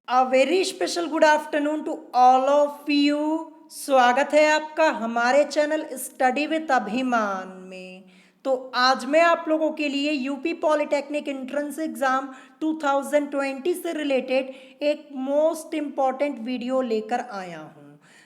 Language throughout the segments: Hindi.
A very special good afternoon to all of you. स्वागत है आपका हमारे चैनल स्टडी विद अभिमान में। तो आज मैं आप लोगों के लिए यूपी पॉलिटेक्निक एंट्रेंस एग्जाम 2020 से रिलेटेड एक मोस्ट इम्पॉर्टेंट वीडियो लेकर आया हूँ।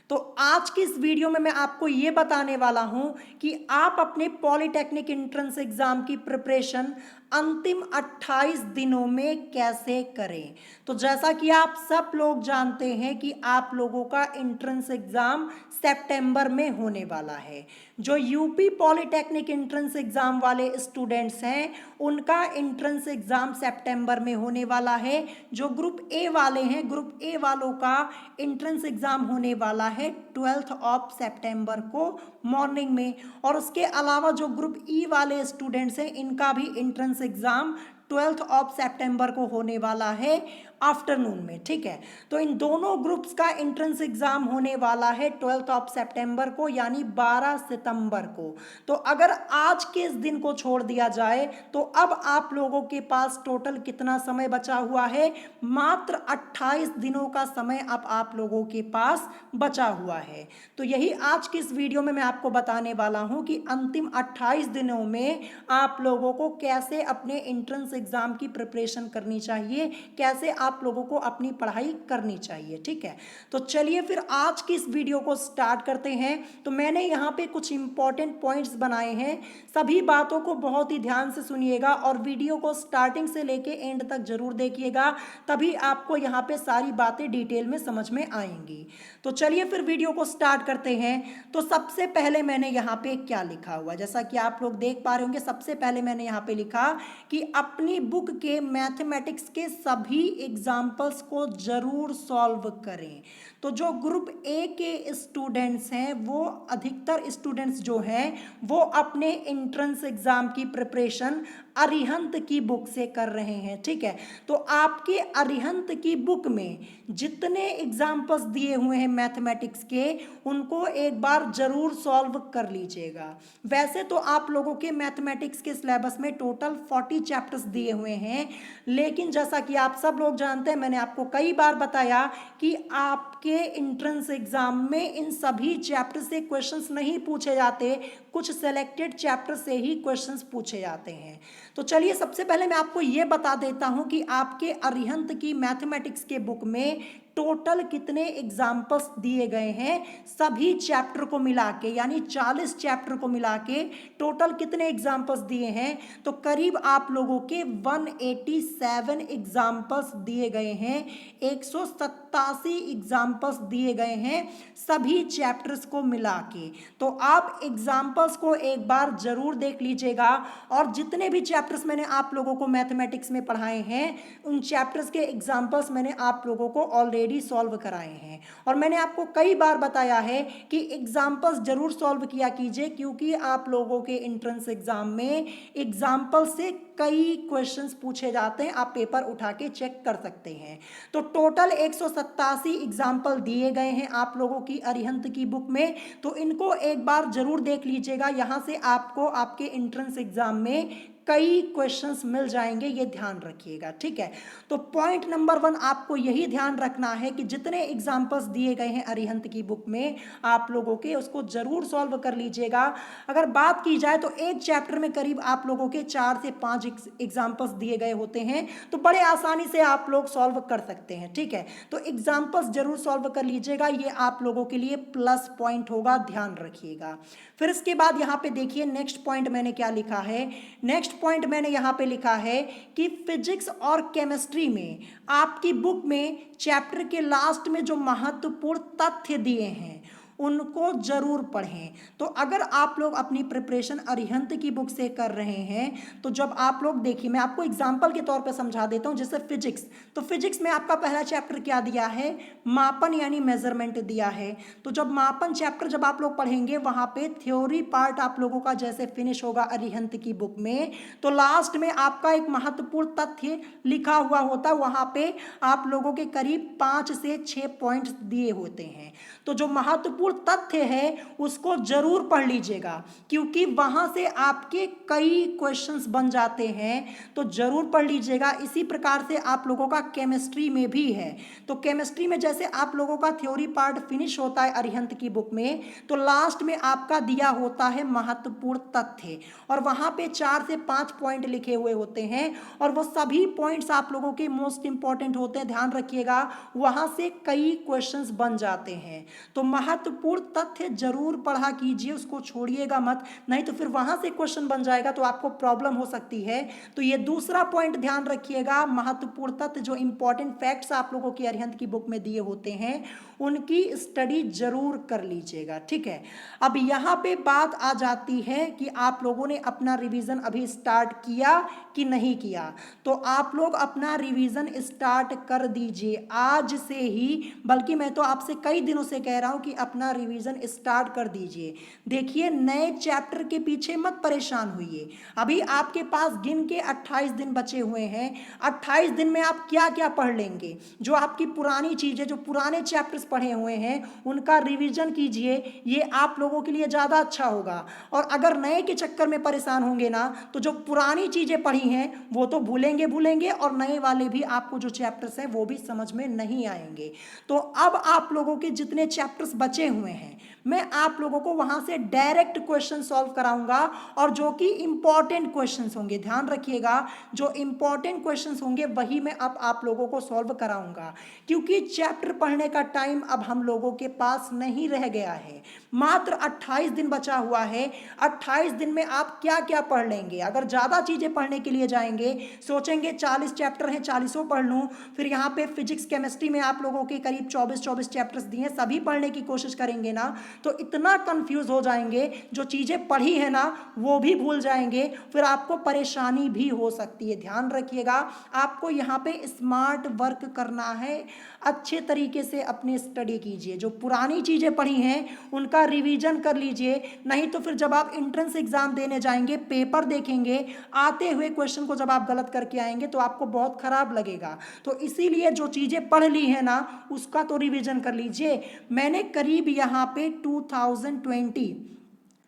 तो आज की इस वीडियो में मैं आपको ये बताने वाला हूँ कि आप अपने पॉलिटेक्निक एंट्रेंस एग्जाम की प्रिपरेशन अंतिम 28 दिनों में कैसे करें। तो जैसा कि आप सब लोग जानते हैं कि आप लोगों का एंट्रेंस एग्जाम सितंबर में होने वाला है। जो यूपी पॉलिटेक्निक एंट्रेंस एग्जाम वाले स्टूडेंट्स हैं उनका एंट्रेंस एग्जाम सितंबर में होने वाला है। जो ग्रुप ए वाले हैं, ग्रुप ए वालों का एंट्रेंस एग्जाम होने वाला है 12 सितंबर को मॉर्निंग में। और उसके अलावा जो ग्रुप ई वाले स्टूडेंट्स हैं इनका भी एंट्रेंस एग्जाम 12 सितंबर को होने वाला है आफ्टरनून में। ठीक है, तो इन दोनों ग्रुप्स का एंट्रेंस एग्जाम होने वाला है 12 सितंबर को, यानी 12 सितंबर को। तो अगर आज के इस दिन को छोड़ दिया जाए तो अब आप लोगों के पास टोटल कितना समय बचा हुआ है? मात्र 28 दिनों का समय अब आप लोगों के पास बचा हुआ है। तो यही आज की इस वीडियो में मैं आपको बताने वाला हूं कि अंतिम 28 दिनों में आप लोगों को कैसे अपने एंट्रेंस एग्जाम की प्रिपरेशन करनी चाहिए, कैसे आप लोगों को अपनी पढ़ाई करनी चाहिए। ठीक है, तो चलिए फिर आज की इस वीडियो को स्टार्ट करते हैं। तो मैंने यहाँ पे कुछ इंपॉर्टेंट पॉइंट्स बनाए हैं, सभी बातों को बहुत ही ध्यान से सुनिएगा और वीडियो को स्टार्टिंग से लेके एंड तक जरूर देखिएगा, तभी आपको यहाँ पे सारी बातें डिटेल में समझ में आएंगी। तो चलिए फिर वीडियो को स्टार्ट करते हैं। तो सबसे पहले मैंने यहाँ पे क्या लिखा हुआ, जैसा कि आप लोग देख पा रहे होंगे, सबसे पहले मैंने यहाँ पे लिखा कि अपनी बुक के मैथमेटिक्स के सभी एग्जाम्पल्स को जरूर सॉल्व करें। तो जो ग्रुप ए के स्टूडेंट्स हैं, वो अधिकतर स्टूडेंट्स जो हैं वो अपने एंट्रेंस एग्जाम की प्रिपरेशन अरिहंत की बुक से कर रहे हैं। ठीक है, तो आपके अरिहंत की बुक में जितने एग्जाम्पल्स दिए हुए हैं मैथमेटिक्स के, उनको एक बार जरूर सॉल्व कर लीजिएगा। वैसे तो आप लोगों के मैथमेटिक्स के सिलेबस में टोटल 40 चैप्टर्स दिए हुए हैं, लेकिन जैसा कि आप सब लोग जानते हैं, मैंने आपको कई बार बताया कि आपके एंट्रेंस एग्जाम में इन सभी चैप्टर से क्वेश्चंस नहीं पूछे जाते, कुछ सेलेक्टेड चैप्टर से ही क्वेश्चंस पूछे जाते हैं। तो चलिए सबसे पहले मैं आपको ये बता देता हूं कि आपके अरिहंत की मैथमेटिक्स के बुक में टोटल कितने एग्जाम्पल्स दिए गए हैं सभी चैप्टर को मिला के, यानी 40 चैप्टर को मिला के टोटल कितने एग्जाम्पल्स दिए हैं? तो करीब आप लोगों के 187 एग्जाम्पल्स दिए गए हैं, 187 एग्जाम्पल्स दिए गए हैं सभी चैप्टर्स को मिला के। तो आप एग्जाम्पल्स को एक बार जरूर देख लीजिएगा और जितने भी चैप्टर्स मैंने आप लोगों को मैथमेटिक्स में पढ़ाए हैं उन चैप्टर्स के एग्जाम्पल्स मैंने आप लोगों को ऑलरेडी सॉल्व कराए हैं। और मैंने आपको कई बार बताया है कि एग्जाम्पल्स जरूर सॉल्व किया कीजिए, क्योंकि आप लोगों के एंट्रेंस एग्जाम में एग्जाम्पल से कई क्वेश्चंस पूछे जाते हैं, आप पेपर उठा के चेक कर सकते हैं। तो टोटल 187 एग्जाम्पल दिए गए हैं आप लोगों की अरिहंत की बुक में, तो इनको एक बार जरूर देख लीजिएगा। यहां से आपको आपके एंट्रेंस एग्जाम में कई क्वेश्चंस मिल जाएंगे, ये ध्यान रखिएगा। ठीक है, तो पॉइंट नंबर 1 आपको यही ध्यान रखना है कि जितने एग्जाम्पल्स दिए गए हैं अरिहंत की बुक में आप लोगों के, उसको जरूर सॉल्व कर लीजिएगा। अगर बात की जाए तो एक चैप्टर में करीब आप लोगों के 4 से 5 एग्जाम्पल्स दिए गए होते हैं, तो बड़े आसानी से आप लोग सॉल्व कर सकते हैं। ठीक है, तो एग्जाम्पल्स जरूर सॉल्व कर लीजिएगा, ये आप लोगों के लिए प्लस पॉइंट होगा, ध्यान रखिएगा। फिर इसके बाद यहाँ पे देखिए नेक्स्ट पॉइंट मैंने क्या लिखा है। नेक्स्ट पॉइंट मैंने यहां पे लिखा है कि फिजिक्स और केमिस्ट्री में आपकी बुक में चैप्टर के लास्ट में जो महत्वपूर्ण तथ्य दिए हैं उनको जरूर पढ़ें। तो अगर आप लोग अपनी प्रिपरेशन अरिहंत की बुक से कर रहे हैं तो जब आप लोग देखिए, मैं आपको एग्जांपल के तौर पे समझा देता हूं। जैसे फिजिक्स, तो फिजिक्स में आपका पहला चैप्टर क्या दिया है? मापन यानी मेजरमेंट दिया है। तो जब मापन चैप्टर जब आप लोग पढ़ेंगे वहां पे थ्योरी पार्ट आप लोगों का जैसे फिनिश होगा अरिहंत की बुक में, तो लास्ट में आपका एक महत्वपूर्ण तथ्य लिखा हुआ होता है, वहां पे आप लोगों के करीब 5 से 6 पॉइंट्स दिए होते हैं। तो जो महत्वपूर्ण महत्वपूर्ण तथ्य है उसको जरूर पढ़ लीजिएगा, क्योंकि वहां से आपके कई क्वेश्चंस बन जाते हैं, तो जरूर पढ़ लीजिएगा। इसी प्रकार से आप लोगों का केमिस्ट्री में भी है। तो केमिस्ट्री में जैसे आप लोगों का थ्योरी पार्ट फिनिश होता है अरिहंत की बुक में, तो लास्ट में आपका दिया होता है महत्वपूर्ण तथ्य, और वहां पे 4 से 5 पॉइंट लिखे हुए होते हैं, और वो सभी पॉइंट्स आप लोगों के मोस्ट इंपॉर्टेंट होते हैं, ध्यान रखिएगा। वहां से कई क्वेश्चंस बन जाते हैं, तो महत्वपूर्ण तथ्य जरूर पढ़ा कीजिए, उसको छोड़िएगा मत, नहीं तो फिर वहां से क्वेश्चन बन जाएगा तो आपको प्रॉब्लम हो सकती है। तो ये दूसरा पॉइंट ध्यान रखिएगा, महत्वपूर्ण तथ्य जो इंपॉर्टेंट फैक्ट्स आप लोगों की अरिहंत की बुक में दिए होते हैं उनकी स्टडी जरूर कर लीजिएगा, ठीक है। अब यहाँ पे बात आ जाती है कि आप लोगों ने अपना रिवीजन अभी स्टार्ट किया कि नहीं किया। तो आप लोग अपना रिवीजन स्टार्ट कर दीजिए आज से ही, बल्कि मैं तो आपसे कई दिनों से कह रहा हूं कि अपना रिवीजन स्टार्ट कर दीजिए। देखिए, नए चैप्टर के पीछे मत परेशान होइए। अभी आपके पास गिन के 28 दिन बचे हुए हैं। 28 दिन में आप क्या क्या पढ़ लेंगे? जो आपकी पुरानी चीजें, जो पुराने चैप्टर्स पढ़े हुए हैं उनका रिवीजन कीजिए, ये आप लोगों के लिए ज़्यादा अच्छा होगा। और अगर नए के चक्कर में परेशान होंगे ना, तो जो पुरानी चीज़ें पढ़ी हैं वो तो भूलेंगे भूलेंगे, और नए वाले भी आपको जो चैप्टर्स हैं वो भी समझ में नहीं आएंगे। तो अब आप लोगों के जितने चैप्टर्स बचे हुए हैं मैं आप लोगों को वहां से डायरेक्ट क्वेश्चन सॉल्व कराऊंगा, और जो कि इंपॉर्टेंट क्वेश्चंस होंगे, ध्यान रखिएगा, जो इंपॉर्टेंट क्वेश्चंस होंगे वही मैं अब आप लोगों को सॉल्व कराऊंगा, क्योंकि चैप्टर पढ़ने का टाइम अब हम लोगों के पास नहीं रह गया है। मात्र 28 दिन बचा हुआ है। 28 दिन में आप क्या क्या पढ़ लेंगे? अगर ज़्यादा चीज़ें पढ़ने के लिए जाएंगे, सोचेंगे 40 चैप्टर हैं 40 पढ़ लूँ, फिर यहाँ पे फिजिक्स केमिस्ट्री में आप लोगों के करीब 24 चैप्टर्स दिए, सभी पढ़ने की कोशिश करेंगे ना, तो इतना कंफ्यूज हो जाएंगे, जो चीज़ें पढ़ी है ना वो भी भूल जाएंगे, फिर आपको परेशानी भी हो सकती है। ध्यान रखिएगा, आपको यहाँ पे स्मार्ट वर्क करना है, अच्छे तरीके से अपनी स्टडी कीजिए। जो पुरानी चीज़ें पढ़ी हैं उनका रिवीजन कर लीजिए, नहीं तो फिर जब आप एंट्रेंस एग्जाम देने जाएंगे, पेपर देखेंगे, आते हुए क्वेश्चन को जब आप गलत करके आएंगे तो आपको बहुत खराब लगेगा। तो इसीलिए जो चीज़ें पढ़ ली है ना उसका तो रिवीजन कर लीजिए। मैंने करीब यहाँ पे 2020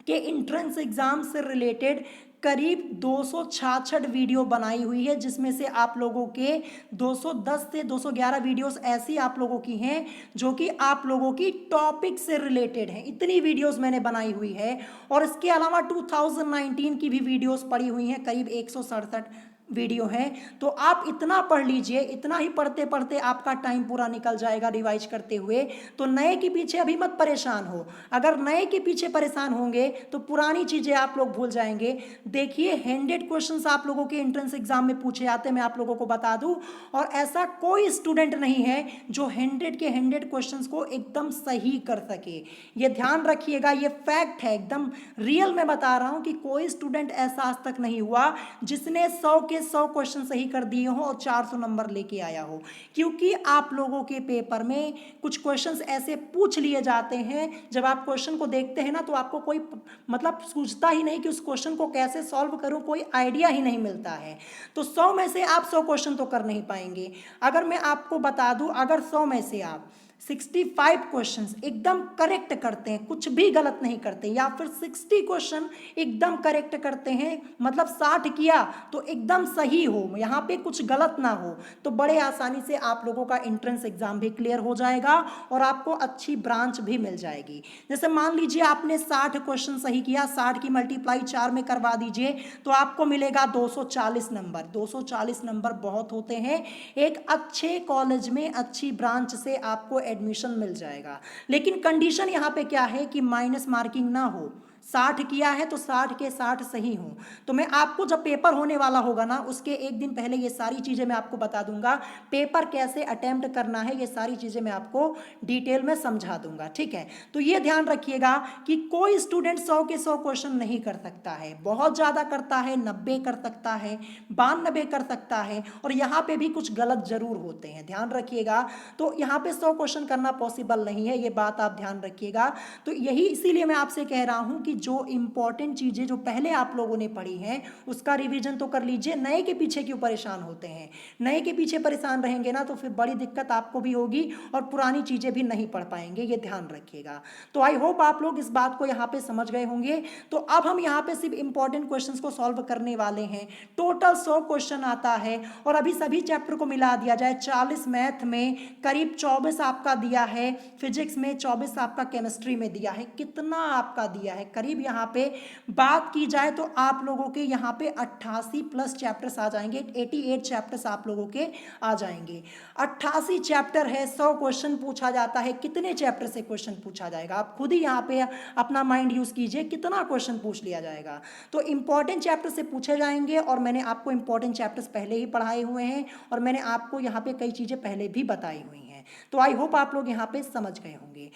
के एंट्रेंस एग्जाम से रिलेटेड करीब 266 वीडियो बनाई हुई है, जिसमें से आप लोगों के 210 से 211 वीडियोस ऐसी आप लोगों की हैं जो कि आप लोगों की टॉपिक से रिलेटेड हैं। इतनी वीडियोस मैंने बनाई हुई है, और इसके अलावा 2019 की भी वीडियोस पड़ी हुई हैं, करीब 167 वीडियो है। तो आप इतना पढ़ लीजिए, इतना ही पढ़ते पढ़ते आपका टाइम पूरा निकल जाएगा रिवाइज करते हुए। तो नए के पीछे अभी मत परेशान हो, अगर नए के पीछे परेशान होंगे तो पुरानी चीज़ें आप लोग भूल जाएंगे। देखिए, 100 क्वेश्चंस आप लोगों के एंट्रेंस एग्जाम में पूछे जाते हैं, मैं आप लोगों को बता दूं, और ऐसा कोई स्टूडेंट नहीं है जो 100 के 100 क्वेश्चंस को एकदम सही कर सके। ये ध्यान रखिएगा, ये फैक्ट है, एकदम रियल में बता रहा हूं कि कोई स्टूडेंट ऐसा आज तक नहीं हुआ जिसने 100 के 100 क्वेश्चन सही कर दिए हो और 400 नंबर लेके आया हो। क्योंकि आप लोगों के पेपर में कुछ क्वेश्चंस ऐसे पूछ लिए जाते हैं, जब आप क्वेश्चन को देखते हैं ना तो आपको कोई मतलब सोचता ही नहीं कि उस क्वेश्चन को कैसे सॉल्व करूं, कोई आइडिया ही नहीं मिलता है। तो 100 में से आप 100 क्वेश्चन तो कर नहीं पाएंगे। अगर मैं आपको बता दूं, अगर 100 में से आप 65 क्वेश्चंस एकदम करेक्ट करते हैं, कुछ भी गलत नहीं करते, या फिर 60 क्वेश्चन एकदम करेक्ट करते हैं, मतलब 60 किया तो एकदम सही हो, यहाँ पे कुछ गलत ना हो, तो बड़े आसानी से आप लोगों का एंट्रेंस एग्जाम भी क्लियर हो जाएगा और आपको अच्छी ब्रांच भी मिल जाएगी। जैसे मान लीजिए आपने 60 क्वेश्चन सही किया, 60 की मल्टीप्लाई 4 में करवा दीजिए तो आपको मिलेगा 240 नंबर। 240 नंबर बहुत होते हैं, एक अच्छे कॉलेज में अच्छी ब्रांच से आपको एडमिशन मिल जाएगा। लेकिन कंडीशन यहाँ पे क्या है कि माइनस मार्किंग ना हो, 60 किया है तो 60 के 60 सही हो। तो मैं आपको जब पेपर होने वाला होगा ना उसके एक दिन पहले ये सारी चीज़ें मैं आपको बता दूंगा, पेपर कैसे अटेम्प्ट करना है ये सारी चीज़ें मैं आपको डिटेल में समझा दूंगा, ठीक है। तो ये ध्यान रखिएगा कि कोई स्टूडेंट 100 के 100 क्वेश्चन नहीं कर सकता है, बहुत ज़्यादा करता है 90 कर सकता है, 92 कर सकता है, और यहाँ पे भी कुछ गलत जरूर होते हैं, ध्यान रखिएगा। तो यहाँ पे 100 क्वेश्चन करना पॉसिबल नहीं है, ये बात आप ध्यान रखिएगा। तो यही इसीलिए मैं आपसे कह रहा हूँ कि कि जो इंपॉर्टेंट चीज़ें जो पहले आप लोगों ने पढ़ी हैं उसका रिवीजन तो कर लीजिए। नए के पीछे क्यों परेशान होते हैं? नए के पीछे परेशान रहेंगे ना तो फिर बड़ी दिक्कत आपको भी होगी और पुरानी चीज़ें भी नहीं पढ़ पाएंगे, ये ध्यान रखिएगा। तो आई होप आप लोग इस बात को यहाँ पे समझ गए होंगे। तो अब हम यहाँ पे सिर्फ इंपॉर्टेंट क्वेश्चंस को सॉल्व करने वाले हैं। टोटल 100 क्वेश्चन आता है और अभी सभी चैप्टर को मिला दिया जाए 40 मैथ में, करीब 24 आपका दिया है फिजिक्स में, 24 आपका केमिस्ट्री में दिया है। कितना आपका दिया है? करीब यहाँ पे बात की जाए तो आप लोगों के यहाँ पे 88 प्लस चैप्टर्स आ जाएंगे, 88 चैप्टर्स आप लोगों के आ जाएंगे। 88 चैप्टर है, 100 क्वेश्चन पूछा जाता है। कितने चैप्टर से क्वेश्चन पूछा जाएगा? आप खुद ही यहाँ पे अपना माइंड यूज कीजिए, कितना क्वेश्चन पूछ लिया जाएगा। तो इंपॉर्टेंट चैप्टर से पूछे जाएंगे और मैंने आपको इंपॉर्टेंट चैप्टर्स पहले ही पढ़ाए हुए हैं और मैंने आपको यहाँ पे कई चीज़ें पहले भी बताई हुई हैं। तो आई होप आप लोग यहाँ पे समझ गए होंगे।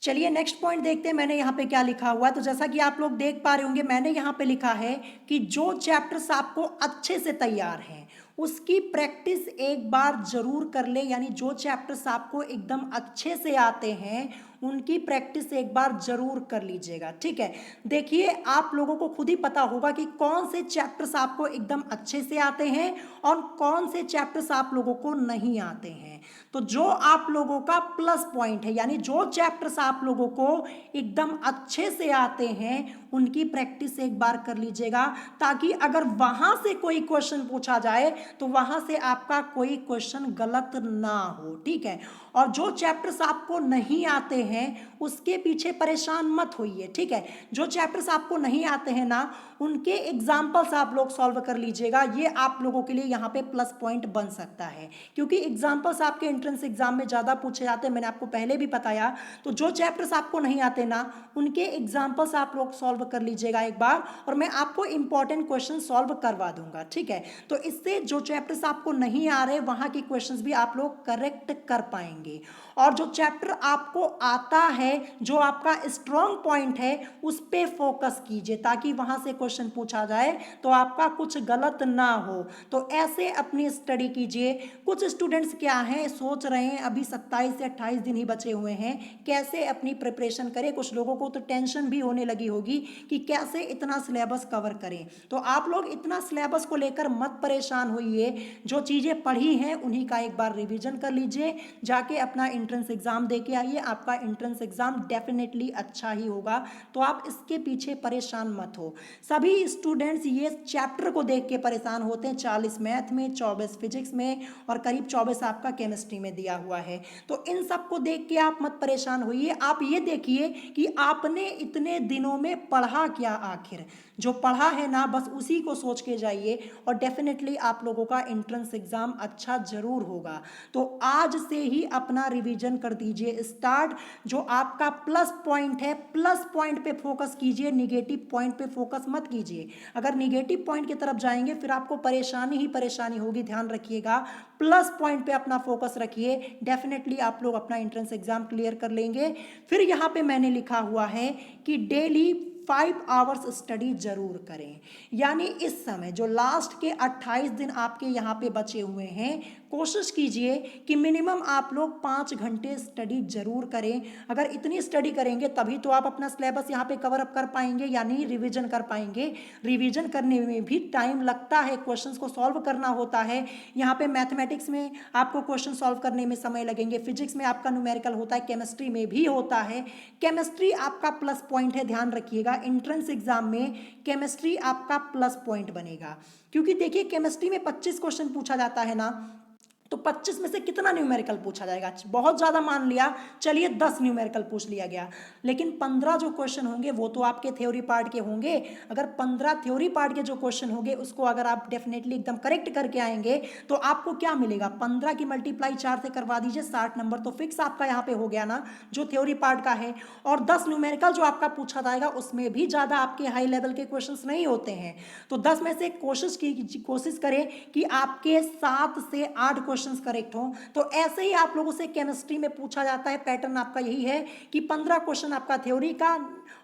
चलिए नेक्स्ट पॉइंट देखते हैं मैंने यहाँ पे क्या लिखा हुआ है। तो जैसा कि आप लोग देख पा रहे होंगे, मैंने यहाँ पे लिखा है कि जो चैप्टर्स आपको अच्छे से तैयार हैं उसकी प्रैक्टिस एक बार जरूर कर ले। यानी जो चैप्टर्स आपको एकदम अच्छे से आते हैं उनकी प्रैक्टिस एक बार जरूर कर लीजिएगा, ठीक है। देखिए आप लोगों को खुद ही पता होगा कि कौन से चैप्टर्स आपको एकदम अच्छे से आते हैं और कौन से चैप्टर्स आप लोगों को नहीं आते हैं। तो जो आप लोगों का प्लस पॉइंट है, यानी जो चैप्टर्स आप लोगों को एकदम अच्छे से आते हैं उनकी प्रैक्टिस एक बार कर लीजिएगा, ताकि अगर वहां से कोई क्वेश्चन पूछा जाए तो वहां से आपका कोई क्वेश्चन गलत ना हो, ठीक है। और जो चैप्टर्स आपको नहीं आते हैं उसके पीछे परेशान मत होइए, ठीक है। जो चैप्टर्स आपको नहीं आते हैं ना उनके एग्जाम्पल्स आप लोग सॉल्व कर लीजिएगा। ये आप लोगों के लिए यहाँ पे प्लस पॉइंट बन सकता है, क्योंकि एग्जाम्पल्स आपके एंट्रेंस एग्जाम में ज़्यादा पूछे जाते हैं, मैंने आपको पहले भी बताया। तो जो चैप्टर्स आपको नहीं आते ना उनके एग्जाम्पल्स आप लोग सॉल्व कर लीजिएगा एक बार, और मैं आपको इंपॉर्टेंट क्वेश्चन सॉल्व करवा दूंगा, ठीक है। तो इससे जो चैप्टर्स आपको नहीं आ रहे वहाँ के क्वेश्चंस भी आप लोग करेक्ट कर पाएंगे। और जो चैप्टर आपको आता है, जो आपका स्ट्रॉन्ग पॉइंट है, उस पे फोकस कीजिए ताकि वहां से क्वेश्चन पूछा जाए तो आपका कुछ गलत ना हो। तो ऐसे अपनी स्टडी कीजिए। कुछ स्टूडेंट्स क्या हैं, सोच रहे हैं अभी 27 से 28 दिन ही बचे हुए हैं, कैसे अपनी प्रिपरेशन करें। कुछ लोगों को तो टेंशन भी होने लगी होगी कि कैसे इतना सिलेबस कवर करें। तो आप लोग इतना सिलेबस को लेकर मत परेशान होइए, जो चीज़ें पढ़ी हैं उन्हीं का एक बार रिवीजन कर लीजिए, जाके अपना एंट्रेंस एग्जाम दे के आइए। आपका एंट्रेंस एग्जाम डेफिनेटली अच्छा ही होगा, तो आप इसके पीछे परेशान मत हो। सभी स्टूडेंट्स ये चैप्टर को देख के परेशान होते हैं, 40 मैथ में, 24 फिजिक्स में और करीब 24 आपका केमिस्ट्री में दिया हुआ है। तो इन सब को देख के आप मत परेशान होइए। आप ये देखिए कि आपने इतने दिनों में पढ़ा क्या, आखिर जो पढ़ा है ना बस उसी को सोच के जाइए और डेफिनेटली आप लोगों का एंट्रेंस एग्जाम अच्छा जरूर होगा। तो आज से ही अपना रिवीजन कर दीजिए स्टार्ट। जो आपका प्लस पॉइंट है, प्लस पॉइंट पे फोकस कीजिए, निगेटिव पॉइंट पे फोकस मत कीजिए। अगर निगेटिव पॉइंट की तरफ जाएंगे फिर आपको परेशानी ही परेशानी होगी, ध्यान रखिएगा। प्लस पॉइंट पे अपना फोकस रखिए, डेफिनेटली आप लोग अपना एंट्रेंस एग्जाम क्लियर कर लेंगे। फिर यहाँ पे मैंने लिखा हुआ है कि डेली 5 आवर्स स्टडी जरूर करें। यानी इस समय जो लास्ट के 28 दिन आपके यहाँ पे बचे हुए हैं, कोशिश कीजिए कि मिनिमम आप लोग 5 घंटे स्टडी जरूर करें। अगर इतनी स्टडी करेंगे तभी तो आप अपना सिलेबस यहाँ पे कवर अप कर पाएंगे, यानी रिवीजन कर पाएंगे। रिवीजन करने में भी टाइम लगता है, क्वेश्चंस को सॉल्व करना होता है। यहाँ पे मैथमेटिक्स में आपको क्वेश्चन सॉल्व करने में समय लगेंगे, फिजिक्स में आपका न्यूमेरिकल होता है, केमिस्ट्री में भी होता है। केमिस्ट्री आपका प्लस पॉइंट है, ध्यान रखिएगा। एंट्रेंस एग्जाम में केमिस्ट्री आपका प्लस पॉइंट बनेगा, क्योंकि देखिए केमिस्ट्री में 25 क्वेश्चन पूछा जाता है ना, तो 25 में से कितना न्यूमेरिकल पूछा जाएगा? बहुत ज़्यादा मान लिया, चलिए 10 न्यूमेरिकल पूछ लिया गया, लेकिन 15 जो क्वेश्चन होंगे वो तो आपके थ्योरी पार्ट के होंगे। अगर 15 थ्योरी पार्ट के जो क्वेश्चन होंगे उसको अगर आप डेफिनेटली एकदम करेक्ट करके आएंगे तो आपको क्या मिलेगा? 15 की मल्टीप्लाई 4 से करवा दीजिए, 60 नंबर तो फिक्स आपका यहाँ पे हो गया ना, जो थ्योरी पार्ट का है। और 10 न्यूमेरिकल जो आपका पूछा जाएगा उसमें भी ज़्यादा आपके हाई लेवल के क्वेश्चन नहीं होते हैं। तो 10 में से कोशिश करें कि आपके 7 से 8 क्वेश्चंस करेक्ट हो। तो ऐसे ही आप लोगों से केमिस्ट्री में पूछा जाता है, पैटर्न आपका यही है कि 15 क्वेश्चन आपका थ्योरी का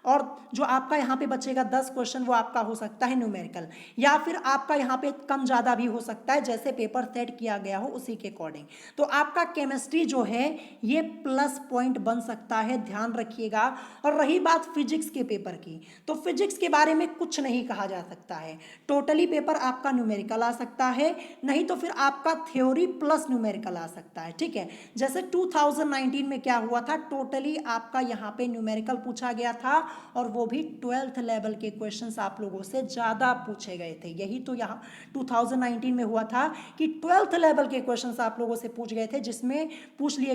और जो आपका यहाँ पे बचेगा 10 क्वेश्चन वो आपका हो सकता है न्यूमेरिकल, या फिर आपका यहाँ पे कम ज़्यादा भी हो सकता है, जैसे पेपर सेट किया गया हो उसी के अकॉर्डिंग। तो आपका केमिस्ट्री जो है ये प्लस पॉइंट बन सकता है, ध्यान रखिएगा। और रही बात फिजिक्स के पेपर की, तो फिजिक्स के बारे में कुछ नहीं कहा जा सकता है, टोटली पेपर आपका न्यूमेरिकल आ सकता है, नहीं तो फिर आपका थ्योरी प्लस न्यूमेरिकल आ सकता है, ठीक है। जैसे 2019 में क्या हुआ था, टोटली आपका यहाँ पे न्यूमेरिकल पूछा गया था और वो भी 12th लेवल के क्वेश्चंस आप लोगों से ज़्यादा पूछे गए थे। यही तो यहाँ 2019 में हुआ था कि 12th लेवल के क्वेश्चंस आप लोगों से पूछ लिए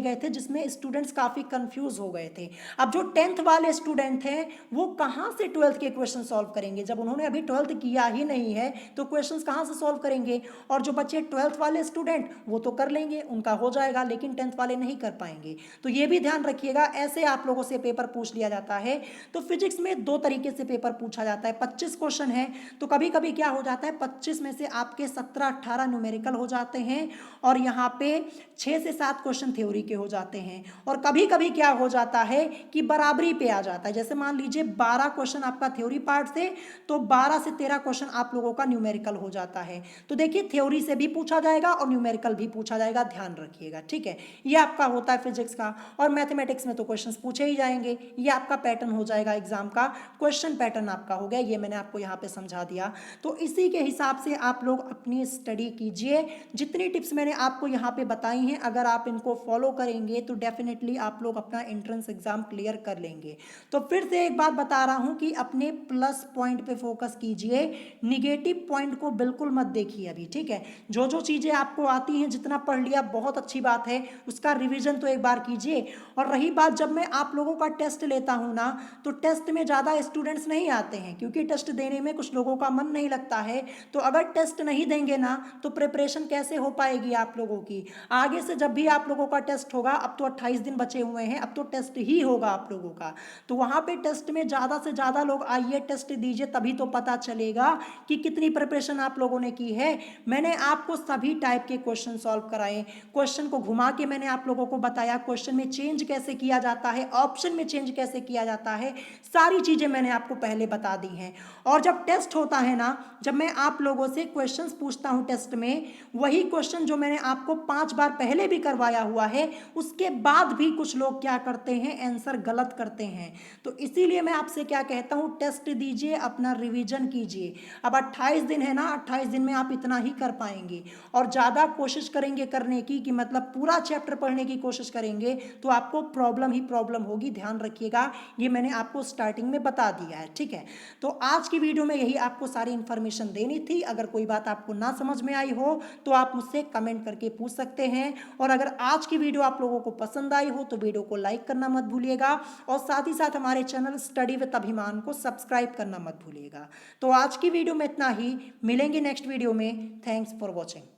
गए थे, जिसमें स्टूडेंट्स काफ़ी कंफ्यूज हो गए थे। अब जो 10th वाले स्टूडेंट हैं वो कहाँ से 12th के क्वेश्चन सॉल्व करेंगे, जब उन्होंने अभी 12th किया ही नहीं है तो क्वेश्चंस कहाँ से सॉल्व करेंगे। और जो बच्चे 12th वाले स्टूडेंट वो तो कर लेंगे, उनका हो जाएगा, लेकिन 10th वाले नहीं कर पाएंगे। तो ये भी ध्यान रखिएगा, ऐसे आप लोगों से पेपर पूछ लिया जाता है। तो फिजिक्स में दो तरीके से पेपर पूछा जाता है, 25 क्वेश्चन है तो कभी कभी क्या हो जाता है 25 में से आपके 17-18 न्यूमेरिकल हो जाते हैं और यहाँ पे 6 से 7 क्वेश्चन थ्योरी के हो जाते हैं। और कभी कभी क्या हो जाता है कि बराबरी पे आ जाता है, जैसे मान लीजिए 12 क्वेश्चन आपका थ्योरी पार्ट से तो 12 से 13 क्वेश्चन आप लोगों का न्यूमेरिकल हो जाता है। तो देखिए थ्योरी से भी पूछा जाएगा और न्यूमेरिकल भी पूछा जाएगा, ध्यान रखिएगा, ठीक है। ये आपका होता है फिजिक्स का। और मैथमेटिक्स में तो क्वेश्चंस पूछे ही जाएंगे, ये आपका पैटर्न हो जाएगा एग्जाम का, क्वेश्चन पैटर्न आपका हो गया, ये मैंने आपको यहाँ पे समझा दिया। तो इसी के हिसाब से आप लोग अपनी स्टडी कीजिए। जितनी टिप्स मैंने आपको यहाँ पे बताई हैं अगर आप इनको फॉलो करेंगे तो डेफिनेटली आप लोग अपना एंट्रेंस एग्जाम क्लियर कर लेंगे। तो फिर से एक बात बता रहा हूँ कि अपने प्लस पॉइंट पे फोकस कीजिए, निगेटिव पॉइंट को बिल्कुल मत देखिए अभी, ठीक है। जो जो चीज़ें आपको आती हैं जितना पढ़ लिया बहुत अच्छी बात है, उसका रिविजन तो एक बार कीजिए। और रही बात, जब मैं आप लोगों का टेस्ट लेता हूँ ना तो टेस्ट में ज़्यादा स्टूडेंट्स नहीं आते हैं, क्योंकि टेस्ट देने में कुछ लोगों का मन नहीं लगता है। तो अगर टेस्ट नहीं देंगे ना तो प्रिपरेशन कैसे हो पाएगी आप लोगों की। आगे से जब भी आप लोगों का टेस्ट होगा, अब तो 28 दिन बचे हुए हैं, अब तो टेस्ट ही होगा आप लोगों का, तो वहाँ पे टेस्ट में ज़्यादा से ज़्यादा लोग आइए, टेस्ट दीजिए, तभी तो पता चलेगा कि कितनी प्रिपरेशन आप लोगों ने की है। मैंने आपको सभी टाइप के क्वेश्चन सॉल्व कराए, क्वेश्चन को घुमा के मैंने आप लोगों को बताया, क्वेश्चन में चेंज कैसे किया जाता है, ऑप्शन में चेंज कैसे किया जाता है, सारी चीज़ें मैंने आपको पहले बता दी हैं। और जब टेस्ट होता है ना, जब मैं आप लोगों से क्वेश्चंस पूछता हूं टेस्ट में, वही क्वेश्चन जो मैंने आपको 5 बार पहले भी करवाया हुआ है, उसके बाद भी कुछ लोग क्या करते हैं, आंसर गलत करते हैं। तो इसीलिए मैं आपसे क्या कहता हूं, टेस्ट दीजिए, अपना रिवीजन कीजिए। अब 28 दिन है ना, 28 दिन में आप इतना ही कर पाएंगे। और ज़्यादा कोशिश करेंगे करने की कि मतलब पूरा चैप्टर पढ़ने की कोशिश करेंगे तो आपको प्रॉब्लम ही प्रॉब्लम होगी, ध्यान रखिएगा। ये मैंने आपको स्टार्टिंग में बता दिया है, ठीक है। तो आज की वीडियो में यही आपको सारी इन्फॉर्मेशन देनी थी। अगर कोई बात आपको ना समझ में आई हो तो आप मुझसे कमेंट करके पूछ सकते हैं। और अगर आज की वीडियो आप लोगों को पसंद आई हो तो वीडियो को लाइक करना मत भूलिएगा और साथ ही साथ हमारे चैनल स्टडी विद अभिमान को सब्सक्राइब करना मत भूलिएगा। तो आज की वीडियो में इतना ही, मिलेंगे नेक्स्ट वीडियो में। Thanks for watching.